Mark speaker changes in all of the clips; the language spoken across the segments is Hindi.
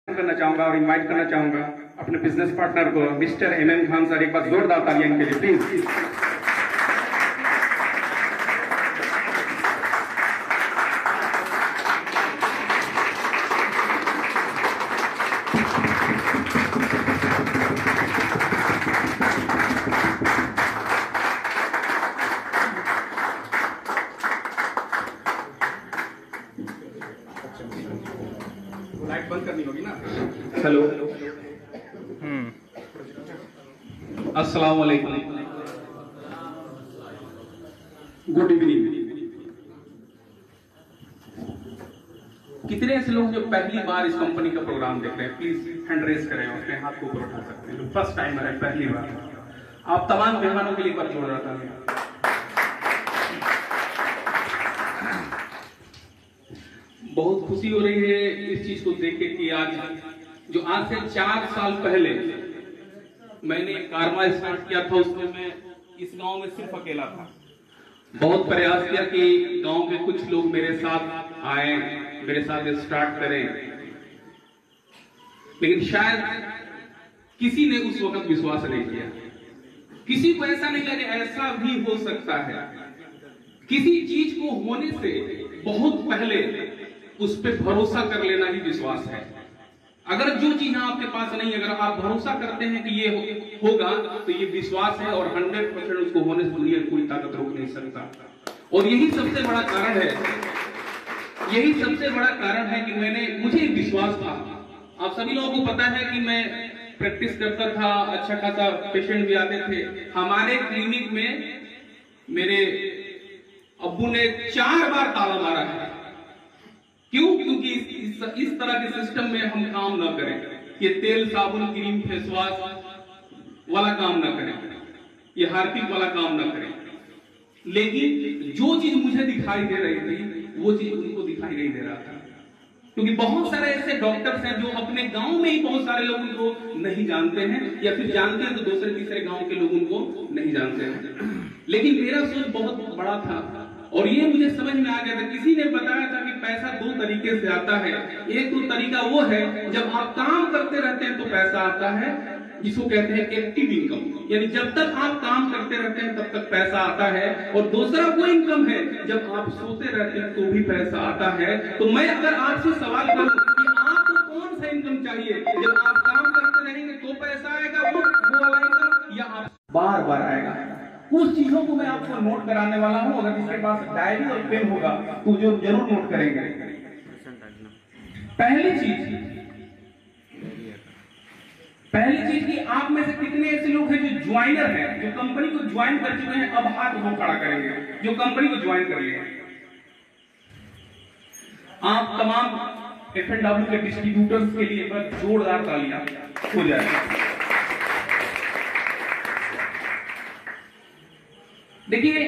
Speaker 1: करना चाहूंगा और इनवाइट करना चाहूंगा अपने बिजनेस पार्टनर को मिस्टर MM खान सर। एक बार जोरदार तालियां इनके लिए प्लीज। लाइट बंद करनी होगी ना। हेलो, अस्सलाम वालेकुम, गुड इवनिंग। कितने ऐसे लोग जो पहली बार इस कंपनी का प्रोग्राम देख रहे हैं, प्लीज हैंड रेज करें, अपने हाथ को ऊपर उठा सकते हैं। फर्स्ट टाइम है, पहली बार। आप तमाम मेहमानों के लिए एक बार जोड़ रहा था। बहुत खुशी हो रही है इस चीज को देख के कि आज से 4 साल पहले मैंने कारमा स्टार्ट किया था, उसमें मैं इस गांव में सिर्फ अकेला था। बहुत प्रयास किया कि गांव के कुछ लोग मेरे साथ आए, मेरे साथ स्टार्ट करें, लेकिन शायद किसी ने उस वक्त विश्वास नहीं किया। किसी को ऐसा नहीं लगा ऐसा भी हो सकता है। किसी चीज को होने से बहुत पहले उस पर भरोसा कर लेना ही विश्वास है। अगर जो चीज आपके पास नहीं, अगर आप भरोसा करते हैं कि ये होगा, तो ये विश्वास है और 100% उसको होने से दुनिया कोई ताकत रोक नहीं सकता। और यही सबसे बड़ा कारण है, यही सबसे बड़ा कारण है कि मुझे विश्वास था। आप सभी लोगों को पता है कि मैं प्रैक्टिस करता था, अच्छा खासा पेशेंट भी आते थे। हमारे क्लिनिक में मेरे अब्बू ने 4 बार ताला मारा है। क्यों? क्योंकि इस तरह के सिस्टम में हम काम न करें, ये तेल साबुन क्रीम फेस वॉश वाला काम न करें, ये हार्पिक वाला काम न करें। लेकिन जो चीज मुझे दिखाई दे रही थी वो चीज उनको दिखाई नहीं दे रहा था। क्योंकि बहुत सारे ऐसे डॉक्टर्स हैं जो अपने गांव में ही बहुत सारे लोग उनको नहीं जानते हैं, या फिर जानते हैं तो दूसरे तीसरे गांव के लोग उनको नहीं जानते हैं। लेकिन मेरा सोच बहुत बड़ा था और ये मुझे समझ में आ गया था। किसी ने बताया था कि पैसा 2 तरीके से आता है। एक तो तरीका वो है जब आप काम करते रहते हैं तो पैसा आता है, जिसको कहते हैं एक्टिव इनकम, यानी जब तक आप काम करते रहते हैं तब तक पैसा आता है। और दूसरा वो इनकम है जब आप सोते रहते हैं तो भी पैसा आता है। तो मैं अगर आपसे सवाल करूं कि आपको कौन सा इनकम चाहिए, जब आप काम करते रहेंगे तो पैसा आएगा वो वाला इनकम, या आप बार बार आएगा? कुछ चीजों को मैं आपको नोट कराने वाला हूं। अगर जिसके पास डायरी और पेन होगा तो जो जरूर नोट करेंगे। पहली चीज कि आप में से कितने ऐसे लोग हैं जो ज्वाइनर हैं, जो कंपनी को ज्वाइन कर चुके हैं? अब हाथ वो खड़ा करेंगे जो कंपनी को ज्वाइन कर लिए। आप तमाम F&W के डिस्ट्रीब्यूटर्स के लिए जोरदार तालियां हो जाए। देखिए,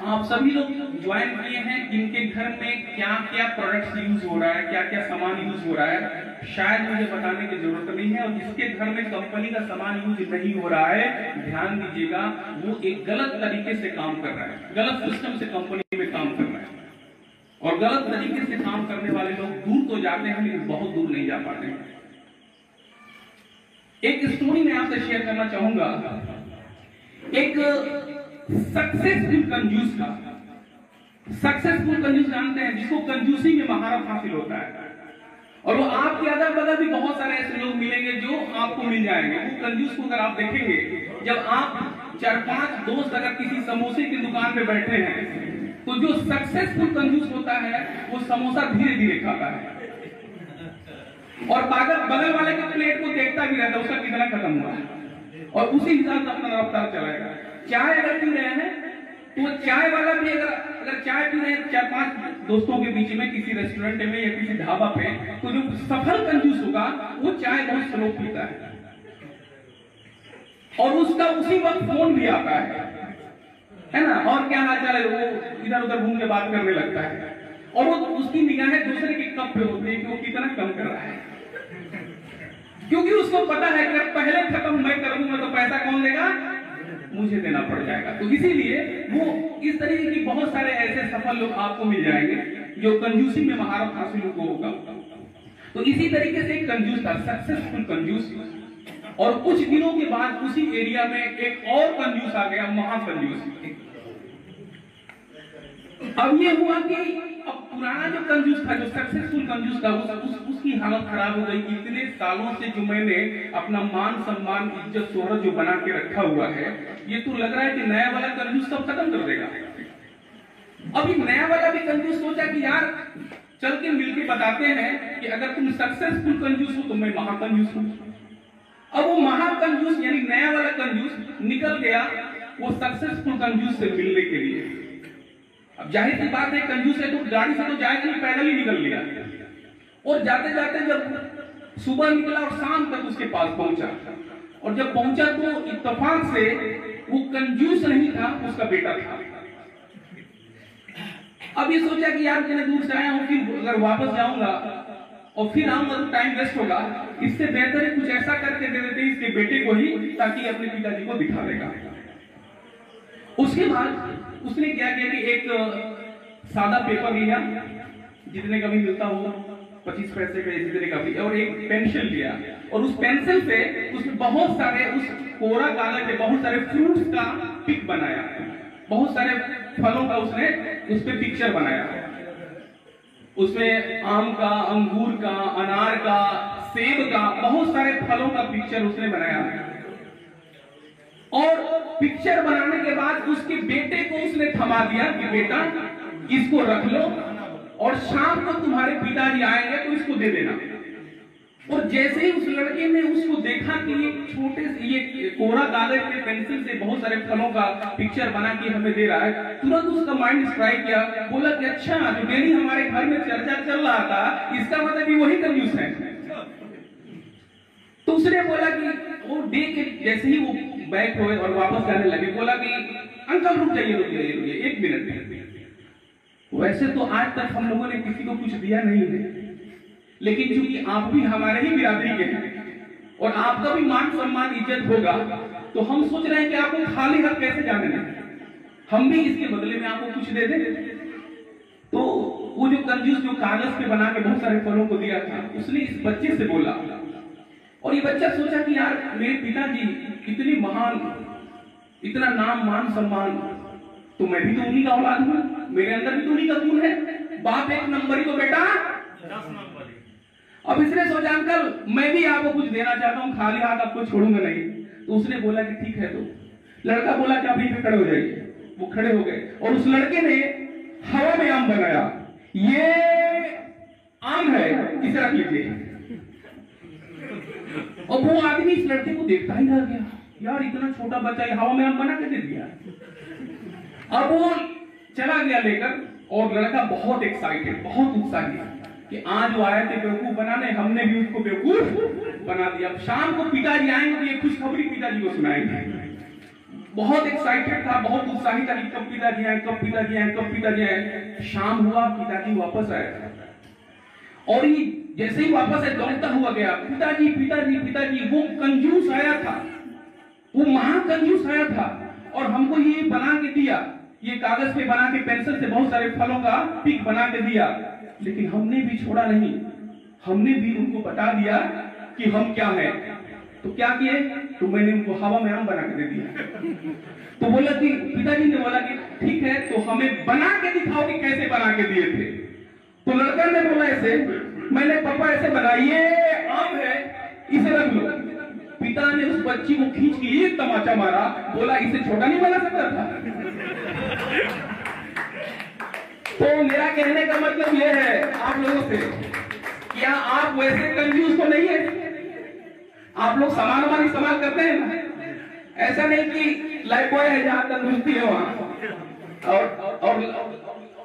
Speaker 1: आप सभी लोग ज्वाइन किए हैं, इनके घर में क्या क्या प्रोडक्ट्स यूज हो रहा है, क्या क्या सामान यूज हो रहा है, शायद मुझे बताने की जरूरत नहीं है। और जिसके घर में कंपनी का सामान यूज नहीं हो रहा है, ध्यान दीजिएगा, वो एक गलत तरीके से काम कर रहा है, गलत सिस्टम से कंपनी में काम कर रहा है। और गलत तरीके से काम करने वाले लोग दूर तो जाते हैं लेकिन बहुत दूर नहीं जा पाते हैं। एक स्टोरी मैं आपसे शेयर करना चाहूंगा, एक सक्सेसफुल कंजूस का। सक्सेसफुल कंजूस जानते हैं, जिसको कंजूसी में महारत हासिल होता है। और वो आपके अदर बदल भी बहुत सारे ऐसे लोग मिलेंगे जो आपको मिल जाएंगे। वो कंजूस को अगर आप देखेंगे, जब आप 4-5 दोस्त अगर किसी समोसे की दुकान पे बैठे हैं, तो जो सक्सेसफुल कंजूस होता है वो समोसा धीरे धीरे खाता है और बगल वाले के प्लेट को देखता भी रहता है उसका कितना खत्म हुआ है, और उसी हिसाब से अपना रफ्तार चलाएगा। चाय अगर पी रहे हैं तो चाय वाला भी अगर चाय पी रहे हैं 4-5 दोस्तों के बीच में किसी रेस्टोरेंट में या किसी ढाबा पे, तो जो सफल कंजूस होगा वो चाय बहुत स्लो पीता है और उसका उसी वक्त फोन भी आता है ना, और क्या हाल चाल है, वो इधर उधर घूम के बात करने लगता है। और वो उसकी निगाहें दूसरे के कप पे होती है कि वो कितना कम कर रहा है, क्योंकि उसको पता है कि अगर पहले खत्म मैं कर दूंगा तो पैसा कौन देगा, मुझे देना पड़ जाएगा। तो इसीलिए वो इस तरीके की बहुत सारे ऐसे सफल लोग आपको मिल जाएंगे जो कंजूसी में महारत हासिल को होगा। तो इसी तरीके से एक कंजूस था, सक्सेसफुल कंजूस। और कुछ दिनों के बाद उसी एरिया में एक और कंजूस आ गया, महाकंजूस। अब ये हुआ कि अब पुराना जो कंजूस था, जो सक्सेसफुल कंजूस था, उसकी हालत खराब हो गई। इतने सालों से जो मैंने अपना मान सम्मान इज्जत शोहरत जो बना के रखा हुआ है, ये तो लग रहा है कि नया वाला कंजूस सब खत्म कर देगा। अभी नया वाला भी कंजूस सोचा कि यार चल के मिलके बताते हैं कि अगर तुम सक्सेसफुल कंजूस हो तो मैं महाकंजूस हूं। अब वो महाकंजूस यानी नया वाला कंजूस निकल गया वो सक्सेसफुल कंजूस से मिलने के लिए। अब जाहिर सी बात है, कंजूस है तो गाड़ी से तो जाएगा नहीं, पैदल ही निकल लिया। और जाते जाते जब सुबह निकला और शाम तक उसके पास पहुंचा, और जब पहुंचा तो इत्तेफाक से वो कंजूस नहीं था, उसका बेटा था। अब ये सोचा कि यार मैंने दूर से आया हूं, फिर अगर वापस जाऊंगा और फिर आऊंगा तो टाइम वेस्ट होगा, इससे बेहतर है कुछ ऐसा करके दे देते इसके बेटे को ही, ताकि अपने पिताजी को दिखा देगा। उसके बाद उसने क्या किया कि एक सादा पेपर लिया, जितने का भी मिलता हो 25 पैसे का, जितने का भी, और एक पेंसिल लिया, और उस पेंसिल से उसमें बहुत सारे, उस कोरा कागज पे बहुत सारे फ्रूट्स का पिक बनाया, बहुत सारे फलों का उसने उस पे पिक्चर बनाया। उसमें आम का, अंगूर का, अनार का, सेब का, बहुत सारे फलों का पिक्चर उसने बनाया। और पिक्चर बनाने के बाद उसके बेटे को उसने थमा दिया कि बेटा इसको रख लो, और शाम को तुम्हारे पिताजी आएंगे तो इसको दे देना। और जैसे ही उस लड़के ने उसको देखा कि ये छोटे से ये कोरा कागज पे पेंसिल से बहुत सारे फलों का पिक्चर बना के हमें दे रहा है, तुरंत उसका माइंड स्ट्राइक किया। बोला कि अच्छा, जो डेली हमारे घर में चर्चा चल रहा था, इसका मतलब ये वही कंजूस है। तो उसने बोला कि वो डे के जैसे ही वो बैक हुए और वापस जाने लगे, बोला कि अंकल रुक जाइए, रुक जाइए, रुक जाइए, 1 मिनट। वैसे तो आज तक हम लोगों ने किसी को कुछ दिया नहीं है, लेकिन चूंकि आप भी हमारे ही बिरादरी के हैं और आपका भी मान सम्मान इज्जत होगा, तो हम सोच रहे हैं कि आपको खाली हाथ कैसे जाने दें, हम भी इसके बदले में आपको कुछ दे दें। तो वो जो कंजूस जो कागज पे बना के बहुत सारे फलों को दिया था, उसने इस बच्चे से बोला, और ये बच्चा सोचा कि यार मेरे पिताजी इतनी महान, इतना नाम मान सम्मान, तो मैं भी तो उन्हीं का औलाद हूं, मेरे अंदर भी तो उन्हीं का गुण है। बाप 1 नंबर ही तो बेटा 10 नंबर। अब इसने सोचा अंकल मैं भी आपको कुछ देना चाहता हूं, खाली हाथ आपको छोड़ूंगा नहीं। तो उसने बोला कि ठीक है। तो लड़का बोला कि आप यहीं पे खड़े हो जाइए। वो खड़े हो गए और उस लड़के ने हवा में आम बनाया। ये आम है, इसे रख लीजिए। और वो आदमी इस लड़के को देखता ही रह गया, यार इतना छोटा बच्चा हवा में आम बना के दे दिया। अब वो चला गया लेकर, और लड़का बहुत एक्साइटेड, बहुत उत्साहित कि आज वो आए थे बेवकूफ बनाने, हमने भी उसको बेवकूफ बना दिया। अब शाम को पिताजी आएंगे तो ये खुशखबरी पिताजी को सुनाएंगे। बहुत एक्साइटेड था, बहुत उत्साहित था कि कब पिताजी आए, कब पिताजी आए, कब पिताजी आए। शाम हुआ, पिताजी वापस आए, और ये जैसे ही वापस आए दौड़ता हुआ गया, पिताजी पिताजी पिताजी। वो कंजूस आया था, वो महाकंजूस आया था, और हमको ये बना के दिया, ये कागज पे बना के पेंसिल से बहुत सारे फलों का पिक बना के दिया, लेकिन हमने भी छोड़ा नहीं, हमने भी उनको बता दिया कि हम क्या हैं। तो क्या किए, तो मैंने उनको हवा में आम बना के दे दिया। तो बोला कि पिताजी ने बोला कि ठीक है, तो हमें बना के दिखाओ कि कैसे बना के दिए थे। तो लड़का ने बोला ऐसे, मैंने पापा ऐसे बना, ये आम है, इसे रख लो। पिता ने उस बच्ची को खींच के एक तमाचा मारा, बोला इसे छोटा नहीं बना सकता था। तो मेरा कहने का मतलब यह है आप लोगों से, क्या आप वैसे कंजूस तो नहीं है? आप लोग सामान वामान इस्तेमाल करते हैं ना? ऐसा नहीं कि लाइफ बॉय है जहां तंदुरुस्ती है वहां और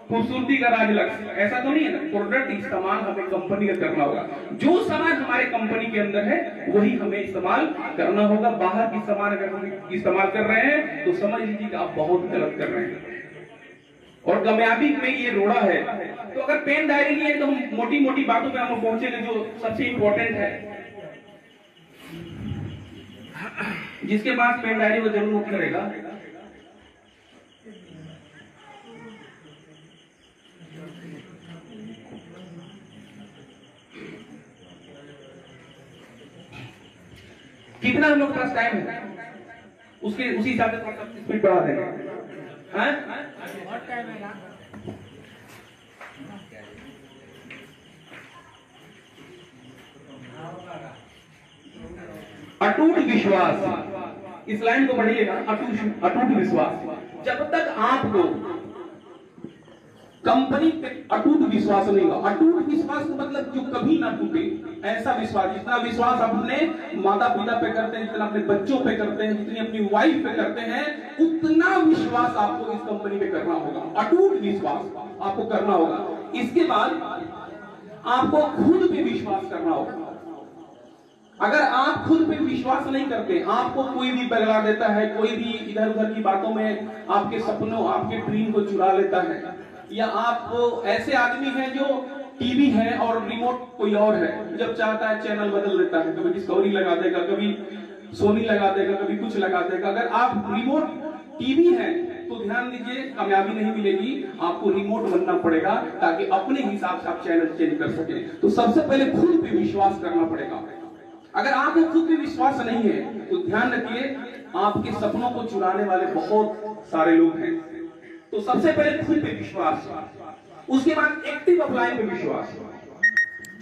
Speaker 1: खूबसूरती का राज लक्ष्य, ऐसा तो नहीं है ना। प्रोडक्ट इस्तेमाल हमें कंपनी का करना होगा, जो सामान हमारे कंपनी के अंदर है वही हमें इस्तेमाल करना होगा। बाहर की सामान अगर हम इस्तेमाल कर रहे हैं तो समझ लीजिए कि आप बहुत गलत कर रहे हैं, और कामयाबी में ये रोड़ा है। तो अगर पेन डायरी लिए तो हम मोटी मोटी बातों पे हम पहुंचेंगे, जो सबसे इंपॉर्टेंट है। जिसके पास पेन डायरी वो जरूर नोट करेगा। कितना हम लोग पास टाइम है उसके उसी हिसाब से थोड़ा स्पीड बढ़ा देंगे। बहुत टाइम है। अटूट विश्वास, इस लाइन को पढ़िएगा, अटूट विश्वास। जब तक आपको कंपनी पे अटूट विश्वास नहीं होगा, अटूट विश्वास का मतलब जो कभी ना टूटे, ऐसा विश्वास, जितना विश्वास आप अपने माता पिता पे करते हैं, जितना अपने बच्चों पे करते हैं, जितनी अपनी वाइफ पे करते हैं, उतना विश्वास आपको इस कंपनी पे करना होगा। अटूट विश्वास आपको करना होगा। इसके बाद आपको खुद पे विश्वास करना होगा। अगर आप खुद पे विश्वास नहीं करते, आपको कोई भी बगला देता है, कोई भी इधर उधर की बातों में आपके सपनों, आपके ड्रीम को चुरा लेता है, या आप ऐसे आदमी हैं जो टीवी है और रिमोट कोई और है, जब चाहता है चैनल बदल देता है, कभी डिस्कवरी लगा देगा, कभी सोनी लगा देगा, कभी कुछ लगा देगा। अगर आप रिमोट टीवी है तो ध्यान दीजिए, कामयाबी नहीं मिलेगी, आपको रिमोट बनना पड़ेगा ताकि अपने हिसाब से आप चैनल चेंज कर सके। तो सबसे पहले खुद पे विश्वास करना पड़ेगा। अगर आपको खुद पे विश्वास नहीं है तो ध्यान रखिए, आपके सपनों को चुराने वाले बहुत सारे लोग हैं। तो सबसे पहले खुद पे विश्वास, उसके बाद एक्टिव अपलाइन पे विश्वास।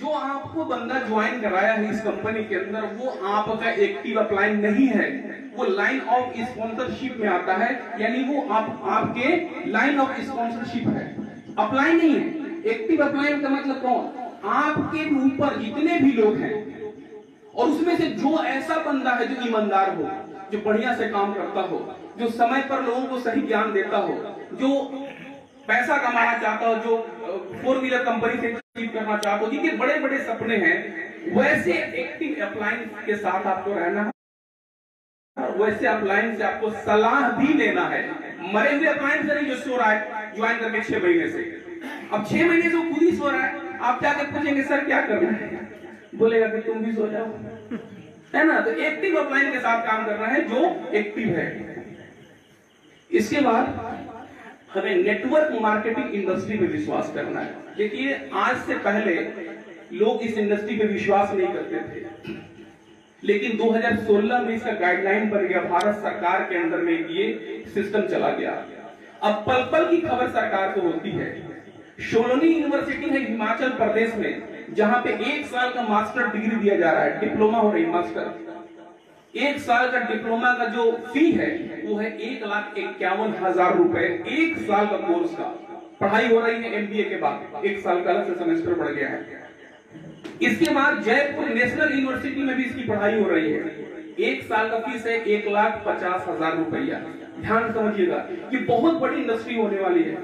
Speaker 1: जो आपको बंदा ज्वाइन कराया है इस कंपनी के अंदर, वो आपका एक्टिव अपलाइन नहीं है, वो लाइन ऑफ स्पॉन्सरशिप में आता है, यानी वो आपके लाइन ऑफ स्पॉन्सरशिप है, अपलाइन नहीं है। एक्टिव अपलाइन का मतलब कौन? आपके ऊपर जितने भी लोग हैं और उसमें से जो ऐसा बंदा है जो ईमानदार हो, जो बढ़िया से काम करता हो, जो समय पर लोगों को सही ज्ञान देता हो, जो पैसा कमाना चाहता हो, जो 4 व्हीलर कंपनी से अचीव करना चाहता हो, जिनके बड़े बड़े सपने हैं, वैसे एक्टिव अपलाइन के साथ आपको रहना है। वैसे अपलाइन से आपको सलाह भी लेना है। मरे हुए अपलाइन से नहीं जो सो रहा है ज्वाइन करके 6 महीने से, अब 6 महीने से वो खुद ही सो रहा है, आप जाके पूछेंगे सर क्या करना है, बोलेगा कि तुम भी सो जाओ, है ना। तो एक्टिव अपलाइन के साथ काम करना है जो एक्टिव है। इसके बाद हमें नेटवर्क मार्केटिंग इंडस्ट्री पे विश्वास करना है। देखिए, आज से पहले लोग इस इंडस्ट्री पे विश्वास नहीं करते थे, लेकिन 2016 में इसका गाइडलाइन बन गया, भारत सरकार के अंदर में ये सिस्टम चला गया। अब पल पल की खबर सरकार को होती है। सोलोनी यूनिवर्सिटी है हिमाचल प्रदेश में, जहां पे 1 साल का मास्टर डिग्री दिया जा रहा है, डिप्लोमा हो रही है, मास्टर 1 साल का डिप्लोमा का जो फी है वो है 1,51,000 रुपए। 1 साल का कोर्स का पढ़ाई हो रही है, MBA के बाद 1 साल का अलग से सेमेस्टर बढ़ गया है। इसके बाद जयपुर नेशनल यूनिवर्सिटी में भी इसकी पढ़ाई हो रही है। 1 साल का फीस है 1,50,000 रुपया। ध्यान समझिएगा कि बहुत बड़ी इंडस्ट्री होने वाली है।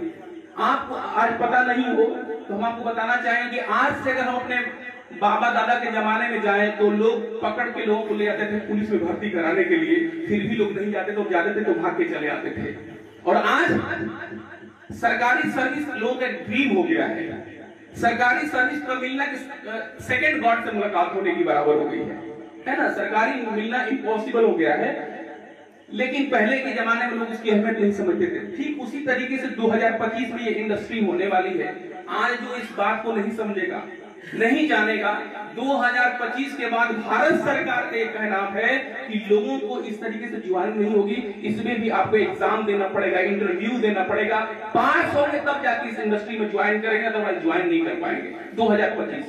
Speaker 1: आपको आज पता नहीं हो तो हम आपको बताना चाहेंगे कि आज से अगर हम अपने बाबा दादा के जमाने में जाएं तो लोग पकड़ के लोगों को ले आते थे पुलिस में भर्ती कराने के लिए, फिर भी लोग नहीं जाते थे, और जाते थे तो भाग के चले आते थे। और आज सरकारी सर्विस लोगों का ड्रीम हो गया है। सरकारी सर्विस का मिलना सेकंड गॉड से मुलाकात होने की बराबर हो गई है ना। सरकारी मिलना इम्पॉसिबल हो गया है, लेकिन पहले के जमाने में लोग इसकी अहमियत नहीं समझते थे। ठीक उसी तरीके से 2025 में ये इंडस्ट्री होने वाली है। आज जो इस बात को नहीं समझेगा, नहीं जानेगा, 2025 के बाद भारत सरकार का एक कहना है कि लोगों को इस तरीके से ज्वाइन नहीं होगी। इसमें भी आपको एग्जाम देना पड़ेगा, इंटरव्यू देना पड़ेगा, पास होंगे तब जाके इस इंडस्ट्री में ज्वाइन करेंगे, तो ज्वाइन नहीं कर पाएंगे 2025।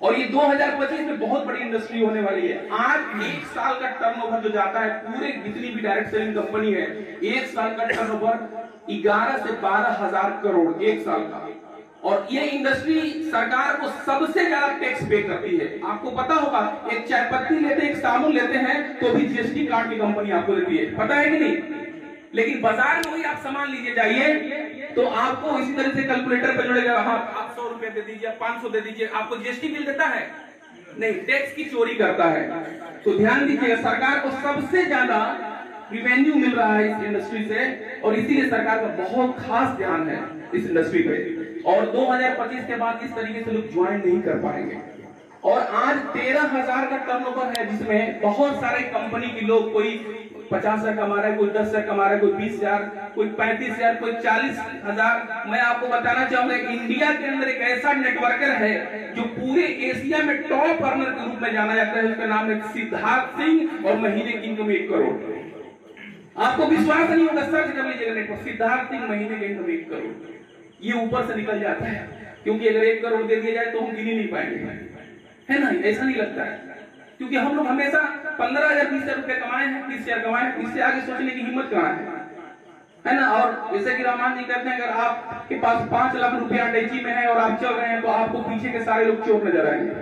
Speaker 1: और ये 2025 में बहुत बड़ी इंडस्ट्री होने वाली है। आज 1 साल का टर्नओवर जो जाता है, पूरे जितनी भी डायरेक्ट सेलिंग कंपनी है, 1 साल का टर्नओवर 11 से 12,000 करोड़ 1 साल का। और ये इंडस्ट्री सरकार को सबसे ज्यादा टैक्स पे करती है। आपको पता होगा, एक चाय पत्ती लेते, एक साबुन लेते हैं तो भी GST कार्ड की कंपनी आपको देती है, पता है कि नहीं। लेकिन बाजार में वही आप सामान लीजिए जाइए तो आपको इसी तरह से कैलकुलेटर पे जोड़ेगा, हाँ आप 100 रुपए दे दीजिए, 500 दे दीजिए, आपको GST बिल देता है नहीं, टैक्स की चोरी करता है। तो ध्यान दीजिए, सरकार को सबसे ज्यादा रिवेन्यू मिल रहा है इस इंडस्ट्री से, और इसीलिए सरकार का बहुत खास ध्यान है इस इंडस्ट्री पे। और 2025 के बाद इस तरीके से लोग ज्वाइन नहीं कर पाएंगे। और आज 13,000 का टर्नओवर है, जिसमें बहुत सारे कंपनी के लोग, कोई 50,000 कमा रहा है, कोई 10,000 कमा रहा है, कोई 20,000, कोई 35,000, कोई 40,000। मैं आपको बताना चाहूंगा, इंडिया के अंदर एक ऐसा नेटवर्कर है जो पूरे एशिया में टॉप अर्नर के रूप में जाना जाता है। उसका नाम है सिद्धार्थ सिंह और महीने की इनकम 1 करोड़। आपको विश्वास नहीं होगा, सर्च कर लीजिएगा नेट पर, सिद्धार्थ सिंह महीने की इनकम 1 करोड़। ये ऊपर से निकल जाता है, क्योंकि अगर 1 करोड़ दे दिया जाए तो हम गिन ही नहीं पाएंगे, है ना? ऐसा नहीं लगता है, क्योंकि हम लोग हमेशा 15,000 20,000 रुपए कमाए हैं, 30,000 कमाए हैं, इससे आगे सोचने की हिम्मत कहाँ है ना? और जैसे कि रामान जी कहते हैं, अगर आपके पास 5 लाख रुपया डेची में है और आप चल रहे हैं, तो आपको पीछे के सारे लोग चोर नजर आएंगे,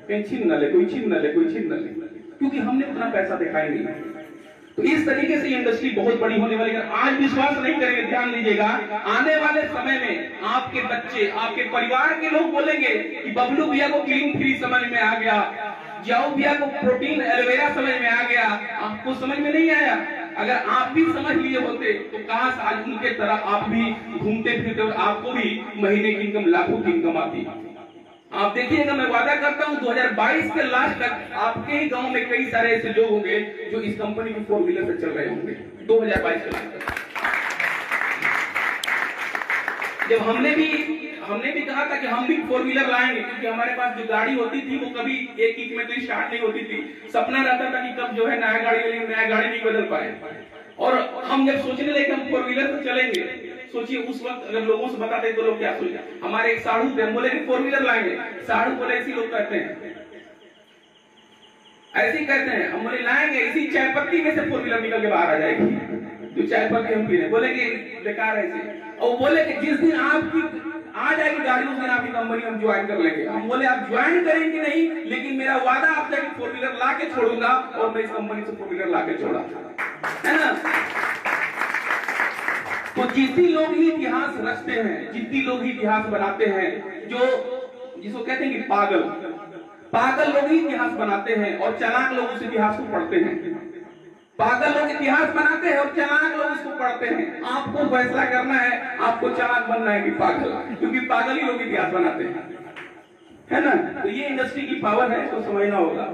Speaker 1: कहीं छीन न ले, कोई छीन न ले, कोई छीन न ले, क्योंकि हमने उतना पैसा देखा ही नहीं। तो इस तरीके से ये इंडस्ट्री बहुत बड़ी होने वाली है। आज विश्वास नहीं करेंगे, ध्यान दीजिएगा, आने वाले समय में आपके बच्चे, आपके परिवार के लोग बोलेंगे कि बबलू भैया को क्लीन फ्री समझ में आ गया, जाओ भैया को प्रोटीन एलोवेरा समझ में आ गया, आपको समझ में नहीं आया। अगर आप भी समझ लिए होते तो कहां से आज उनके तरह आप भी घूमते फिरते और आपको भी महीने की इनकम, लाखों की इनकम आती। आप देखिएगा, मैं वादा करता हूं 2022 के लास्ट तक आपके ही गांव में कई सारे ऐसे लोग होंगे जो इस कंपनी की 4 व्हीलर से चल रहे होंगे। 2022 के लास्ट तक जब हमने भी कहा था कि हम भी 4 व्हीलर लाएंगे, क्योंकि हमारे पास जो गाड़ी होती थी वो कभी एक किक में तो स्टार्ट नहीं होती थी। सपना रहता था कि कब जो है नया गाड़ी लेंगे, नया गाड़ी नहीं बदल पाए। और हम जब सोचने लगे हम 4 व्हीलर से चलेंगे, सोचिए उस वक्त अगर लोगों से बताते तो लोग क्या सोचते। हमारे एक साधु थे, बोले कि 4 व्हीलर लाएंगे। साधु बोले ऐसी लोग कहते हैं, ऐसे ही कहते हैं। हम बोले लाएंगे, इसी चाय पत्ती में से 4 व्हीलर निकल के बाहर आ जाएगी जो चाय पत्ती हम पी रहे। बोले कि बेकार है ऐसे। और बोले कि जिस दिन आपकी आ जाएगी गाड़ी उस दिन आपकी कंपनी हम ज्वाइन कर लेंगे। हम बोले आप ज्वाइन करेंगे नहीं, लेकिन मेरा वादा आपसे कि 4 व्हीलर ला के छोड़ूंगा, और मैं इस कंपनी से 4 व्हीलर ला के छोड़ा, है ना? तो जितने लोग ही इतिहास रचते हैं, जितने लोग ही इतिहास बनाते हैं, जो जिसको कहते हैं कि पागल लोग ही इतिहास बनाते हैं और चालाक लोग उस इतिहास को पढ़ते हैं। पागल लोग इतिहास बनाते हैं और चालाक लोग उसको पढ़ते हैं। आपको फैसला करना है, आपको चालाक बनना है कि पागल, क्योंकि पागल ही लोग इतिहास बनाते हैं, है ना? तो ये इंडस्ट्री की पावर है, तो समझना होगा।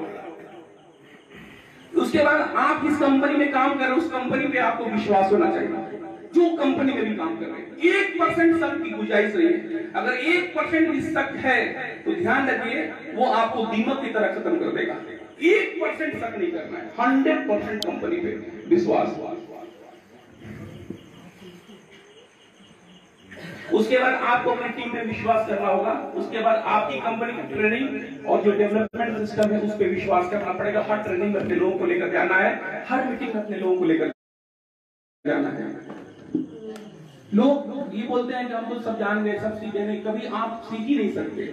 Speaker 1: उसके बाद आप जिस कंपनी में काम कर रहे हो उस कंपनी पे आपको विश्वास होना चाहिए। जो कंपनी में भी काम कर रहे हैं, 1% शक की गुंजाइश नहीं है। अगर 1% भी शक है तो ध्यान रखिए, वो आपको दीमक की तरह खत्म कर देगा। 1% शक नहीं करना है, 100% कंपनी पे विश्वास। उसके बाद आपको अपनी टीम में विश्वास करना होगा। उसके बाद आपकी कंपनी की ट्रेनिंग और जो डेवलपमेंट सिस्टम है उस पर विश्वास करना पड़ेगा। हर ट्रेनिंग में अपने लोगों को लेकर जाना है, हर मीटिंग में अपने लोगों को लेकर जाना है। लोग ये बोलते हैं कि हम तो सब जान गए, सब सीखे नहीं। कभी आप सीख ही नहीं सकते,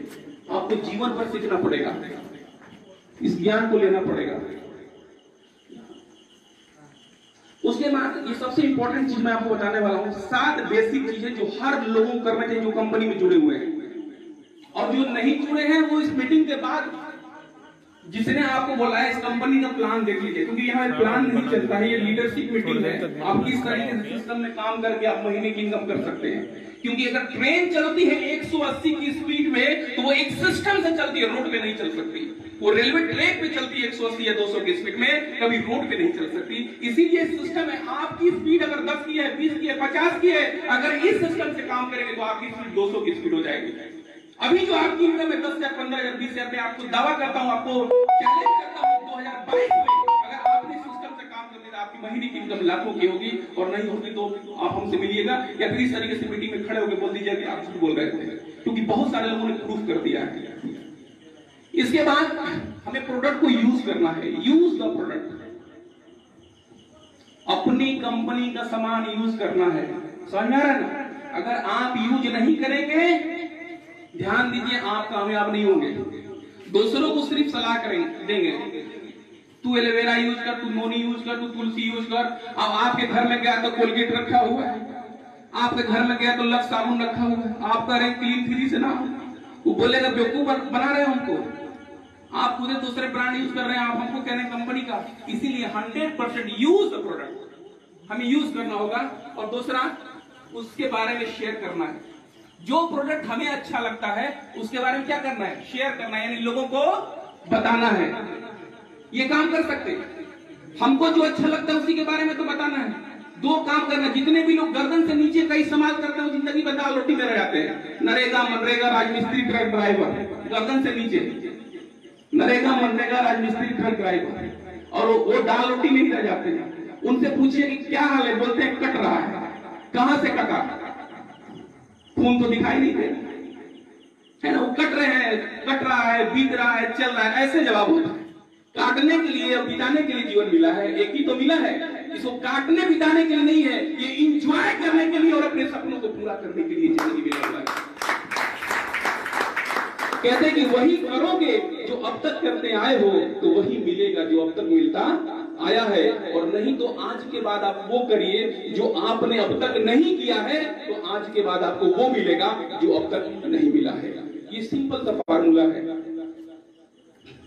Speaker 1: आपको जीवन पर सीखना पड़ेगा, इस ज्ञान को लेना पड़ेगा। उसके बाद ये सबसे इंपॉर्टेंट चीज मैं आपको बताने वाला हूं, 7 बेसिक चीजें जो हर लोगों को करना चाहिए जो कंपनी में जुड़े हुए हैं। और जो नहीं जुड़े हैं वो इस मीटिंग के बाद जिसने आपको बोला है इस कंपनी का प्लान देख लीजिए, क्योंकि यहाँ प्लान नहीं चलता है, ये लीडरशिप मीटिंग है। आप किस तरीके से सिस्टम में काम करके आप महीने की इनकम कर सकते हैं। क्योंकि अगर ट्रेन चलती है 180 की स्पीड में तो वो एक सिस्टम से चलती है, रोड पे नहीं चल सकती। वो रेलवे ट्रैक पे चलती है 180 या 200 की स्पीड में, कभी रोड पे नहीं चल सकती। इसीलिए सिस्टम है, आपकी स्पीड अगर 10 की है, 20 की है, 50 की है, अगर इस सिस्टम से काम करेंगे तो आपकी स्पीड 200 की स्पीड हो जाएगी। अभी जो आपकी इनकम है 10,000, 15,000, 20,000 में आपको दावा करता हूं, आपको चैलेंज करता हूं 2022 में अगर आपने सिस्टम से काम करते तो आपकी महीने की इनकम लाखों की होगी। और नहीं होगी तो आप हमसे मिलिएगा या फिर इस तरीके से मीटिंग में खड़े होकर बोल दीजिए कि आप झूठ बोल रहे थे, क्योंकि बहुत सारे लोगों ने प्रूफ कर दिया है। इसके बाद हमें प्रोडक्ट को यूज करना है। यूज द प्रोडक्ट, अपनी कंपनी का सामान यूज करना है। समझ में आ रहा है ना? अगर आप यूज नहीं करेंगे, ध्यान दीजिए, आप कामयाब नहीं होंगे। दूसरों को सिर्फ सलाह देंगे, तू एलोवेरा यूज कर, तू नोनी यूज कर, तू तुलसी यूज कर। अब आपके घर में गया तो कोलगेट रखा हुआ है, आपके घर में गया तो लक्स साबुन रखा हुआ है, आप कह रहे हैं क्लीन फ्री से ना, वो बोलेगा बेवकूफ बना रहे हो हमको, आप खुद दूसरे ब्रांड यूज कर रहे हैं, आप हमको कह रहे हैं कंपनी का। इसीलिए 100% यूज द प्रोडक्ट हमें यूज करना होगा। और दूसरा, उसके बारे में शेयर करना है। जो प्रोडक्ट हमें अच्छा लगता है उसके बारे में क्या करना है? शेयर करना है, यानी लोगों को बताना है। ये काम कर सकते हैं, हमको जो अच्छा लगता है उसी के बारे में तो बताना है। दो काम करना, जितने भी लोग गर्दन से नीचे का इस्तेमाल करते हैं जिंदगी में दाल रोटी में रह जाते हैं। नरेगा, मनरेगा, राजमिस्त्री, ट्रक ड्राइवर, गर्दन से नीचे नरेगा, मनरेगा, राजमिस्त्री, ट्रक ड्राइवर, और वो दाल रोटी में ही रह जाते हैं। उनसे पूछिए कि क्या हाल है, बोलते हैं कट रहा है। कहां से कटा? खून तो दिखाई नहीं दे, है ना, वो कट रहे हैं, कट रहा है, बीत रहा है, चल रहा है, ऐसे जवाब होता है। काटने के लिए और बिताने के लिए जीवन मिला है, एक ही तो मिला है। इसको काटने बिताने के लिए नहीं है, ये इंजॉय करने के लिए और अपने सपनों को पूरा करने के लिए जिंदगी मिला हुआ है। कहते हैं कि वही करोगे जो अब तक करते आए हो, तो वही मिलेगा जो अब तक मिलता आया है। और नहीं तो आज के बाद आप वो करिए जो आपने अब तक नहीं किया है, तो आज के बाद आपको वो मिलेगा जो अब तक नहीं मिला है। ये सिंपल सा फार्मूला है।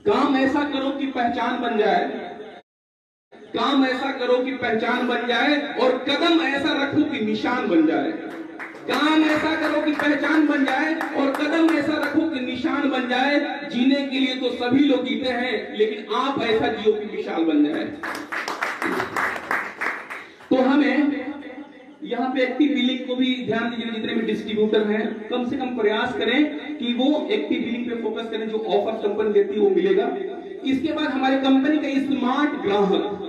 Speaker 1: काम ऐसा करो कि पहचान बन जाए, काम ऐसा करो कि पहचान बन जाए, और कदम ऐसा रखो कि निशान बन जाए। काम ऐसा करो कि पहचान बन जाए, और कदम ऐसा रखो कि निशान बन जाए। जीने के लिए तो सभी लोग जीते हैं, लेकिन आप ऐसा जियो कि मिसाल बन जाए। तो हमें यहाँ पे एक्टिव बिलिंग को भी ध्यान दीजिए। जितने भी डिस्ट्रीब्यूटर हैं, कम से कम प्रयास करें कि वो एक्टिव बिलिंग पे फोकस करें। जो ऑफर कंपनी देती है वो मिलेगा। इसके बाद हमारे कंपनी का स्मार्ट ग्राहक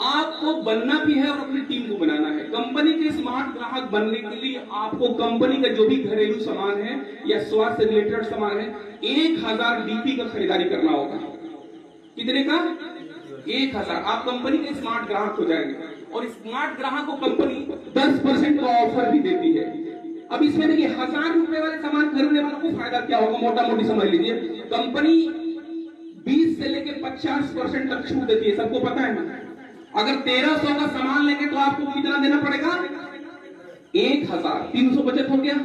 Speaker 1: आपको बनना भी है और अपनी टीम को बनाना है। कंपनी के स्मार्ट ग्राहक बनने के लिए आपको कंपनी का जो भी घरेलू सामान है या स्वास्थ्य से रिलेटेड सामान है, 1000 डीपी का खरीदारी करना होगा। कितने का? 1000। आप कंपनी के स्मार्ट ग्राहक हो जाएंगे। और स्मार्ट ग्राहक को कंपनी 10% का ऑफर भी देती है। अब इसमें देखिए, 1000 रुपए वाले सामान खरीदने वालों को फायदा क्या होगा, मोटा मोटी समझ लीजिए। कंपनी 20 से लेकर 50% तक छूट देती है, सबको पता है ना। अगर 1300 का सामान लेंगे तो आपको कितना देना पड़ेगा? 1000, 300 बचत हो गया।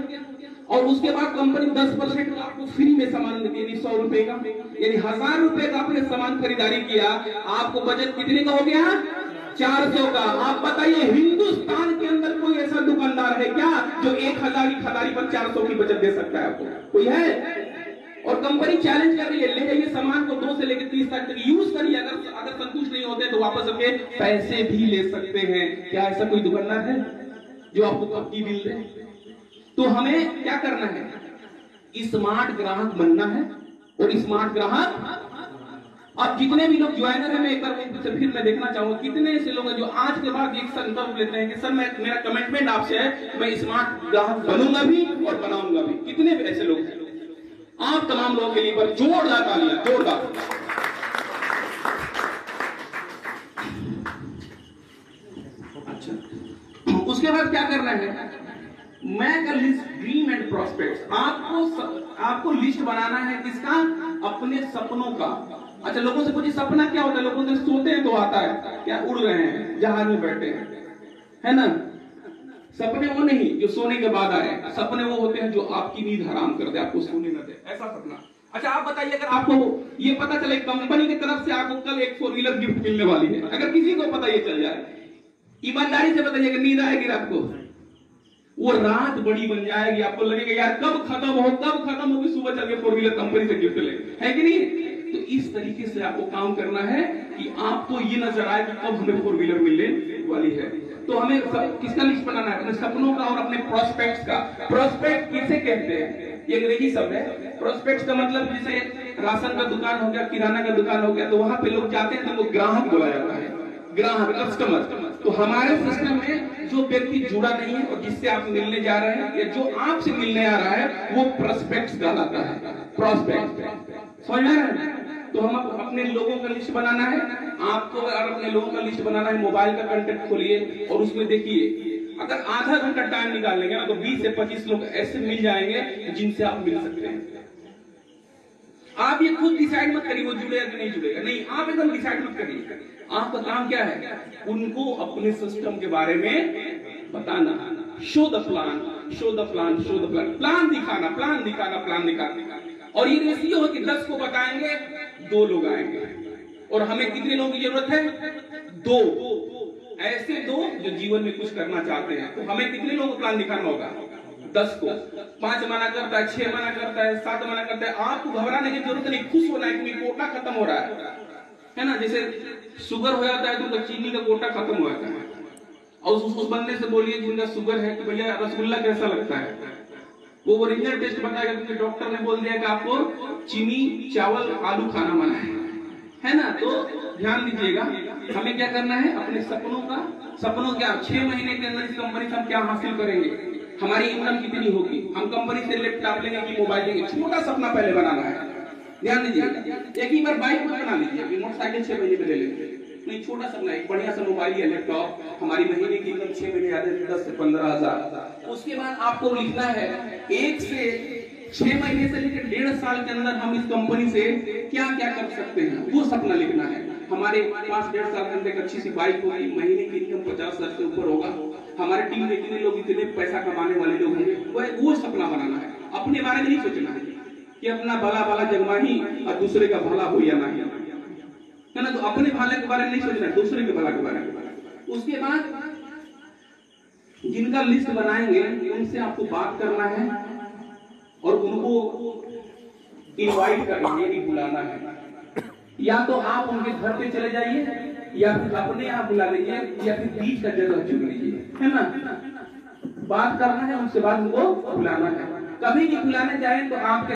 Speaker 1: और उसके बाद कंपनी 10% का आपको फ्री में सामान देती है, 100 रुपए का। यानी 1000 रुपए का आपने सामान खरीदारी किया, आपको बचत कितने का हो गया? 400 का। आप बताइए, हिंदुस्तान के अंदर कोई ऐसा दुकानदार है क्या जो 1000 की खरीदारी पर 400 की बचत दे सकता है आपको? कोई है? और कंपनी चैलेंज कर रही है, ले जाइए सामान को 2 से लेकर 30 तक यूज करिए। अगर संतुष्ट नहीं होते तो वापस अपने पैसे भी ले सकते हैं। क्या ऐसा कोई दुकानदार है जो आपको पक्की बिल दे? तो हमें क्या करना है? स्मार्ट ग्राहक बनना है। और स्मार्ट ग्राहक, अब जितने भी लोग ज्वाइनर है, मैं एक बार फिर मैं देखना चाहूंगा कितने ऐसे लोग हैं जो आज के बाद एक संकल्प लेते हैं कि सर मेरा कमिटमेंट आपसे है, मैं स्मार्ट ग्राहक बनूंगा भी और बनाऊंगा भी। कितने ऐसे लोग हैं? आप तमाम लोगों के लिए पर जोरदार तालियां, जोरदार। अच्छा, उसके बाद क्या करना है? Make a list dream and prospects. आपको लिस्ट बनाना है किसका? अपने सपनों का। अच्छा, लोगों से पूछिए सपना क्या होता है? लोगों से सोते हैं तो आता है क्या? उड़ रहे हैं, जहाज में बैठे हैं, है ना। सपने वो नहीं जो सोने के बाद आए, सपने वो होते हैं जो आपकी नींद हराम कर दे, आपको सोने न दे, ऐसा सपना। अच्छा, आप बताइए, अगर आपको ये पता चले कंपनी की तरफ से आपको कल एक 4 व्हीलर गिफ्ट मिलने वाली है, अगर किसी को पता ये चल जाए, ईमानदारी से बताइए कि नींद आएगी रात को? वो रात बड़ी बन जाएगी, आपको लगेगा यार कब खत्म होगी, सुबह चल के 4 व्हीलर कंपनी से गिफ्ट ले, है कि नहीं? तो इस तरीके से आपको काम करना है कि आपको ये नजर आए कि कब हमें 4 व्हीलर मिलने वाली है। तो हमें किसका लिस्ट बनाना है? अपने सपनों का और अपने प्रोस्पेक्ट्स का। प्रोस्पेक्ट किसे कहते हैं? ये अंग्रेजी शब्द है। प्रोस्पेक्ट्स का मतलब जैसे राशन का दुकान हो गया, किराना का दुकान हो गया, तो वहां पे लोग जाते हैं तो वो ग्राहक बोला जाता है, ग्राहक, कस्टमर। तो हमारे सिस्टम में जो व्यक्ति जुड़ा नहीं है और जिससे आप मिलने जा रहे हैं या जो आपसे मिलने आ रहा है, वो प्रोस्पेक्ट्स कहलाता है। प्रोस्पेक्ट समझ में आ रहा है? तो हम अपने लोगों का लिस्ट बनाना है। आपको अगर अपने लोगों का लिस्ट बनाना है, मोबाइल का कंटेंट खोलिए और उसमें देखिए, अगर आधा घंटा टाइम निकाल लेंगे ना तो 20 से 25 लोग ऐसे मिल जाएंगे जिनसे आप मिल सकते हैं। आप ये खुद डिसाइड मत करिए वो जुड़ेगा कि नहीं जुड़ेगा, नहीं, आप एकदम डिसाइड मत करिए। आपका काम क्या है? उनको अपने सिस्टम के बारे में बताना। Show the plan, show the plan, show the plan. Plan दिखाना, प्लान दिखाना, प्लान दिखाना। और ये रेशियो है कि 10 को बताएंगे, 2 लोग आएंगे। और हमें कितने लोगों की जरूरत है? 2 ऐसे 2 जो जीवन में कुछ करना चाहते हैं। तो हमें कितने लोगों को प्लान दिखाना होगा? 10 को। 5 मना करता है, 6 मना करता है, 7 मना करता है। आपको घबराने की जरूरत नहीं, खुश होना है क्योंकि कोटा खत्म हो रहा है ना। जैसे शुगर हो जाता है तो चीनी का कोटा खत्म हो जाता है और उस बंदे से बोलिए जिनका शुगर है कि भैया रसगुल्ला कैसा लगता है, वो ओरिजिनल टेस्ट बताएगा, क्योंकि डॉक्टर ने बोल दिया कि आपको चीनी चावल आलू खाना मना है ना। तो ध्यान दीजिएगा, हमें क्या करना है, अपने सपनों क्या 6 महीने के अंदर इस कंपनी से हम क्या हासिल करेंगे, हमारी इनकम कितनी होगी, हम कंपनी से लैपटॉप लेंगे कि मोबाइल लेंगे, छोटा सपना पहले बनाना है। ध्यान दीजिएगा, एक ही बार बाइक बना लीजिए, मोटरसाइकिल 6 महीने में ले लेंगे, नहीं छोटा सपना, एक बढ़िया सा मोबाइल या लैपटॉप, हमारी महीने की इनकम 6 महीने आते 10 से 15,000। उसके बाद आपको लिखना है 1 से 6 महीने से लेकर 1.5 साल के अंदर हम इस कंपनी से क्या क्या कर सकते हैं, वो सपना लिखना है। हमारे पास 1.5 साल के अंदर एक अच्छी सी बाइक होगी, महीने की इनकम 50,000 से ऊपर होगा, हमारे टीम में इतने लोग, इतने पैसा कमाने वाले लोग होंगे, वो सपना बनाना है। अपने बारे में नहीं सोचना है कि अपना भला भला जगमाही और दूसरे का भला हो या नहीं, है ना। तो अपने भले के बारे में नहीं सोचना, दूसरे के भला के बारे में। उसके बाद जिनका लिस्ट बनाएंगे उनसे आपको बात करना है और उनको इनवाइट करना है, बुलाना है। या तो आप उनके घर पे चले जाइए, या फिर अपने यहाँ बुला लीजिए, या फिर बीच का जगह चुन लीजिए, है ना। बात करना है उनसे, बाद उनको बुलाना है। कभी भी बुलाने जाए तो आपके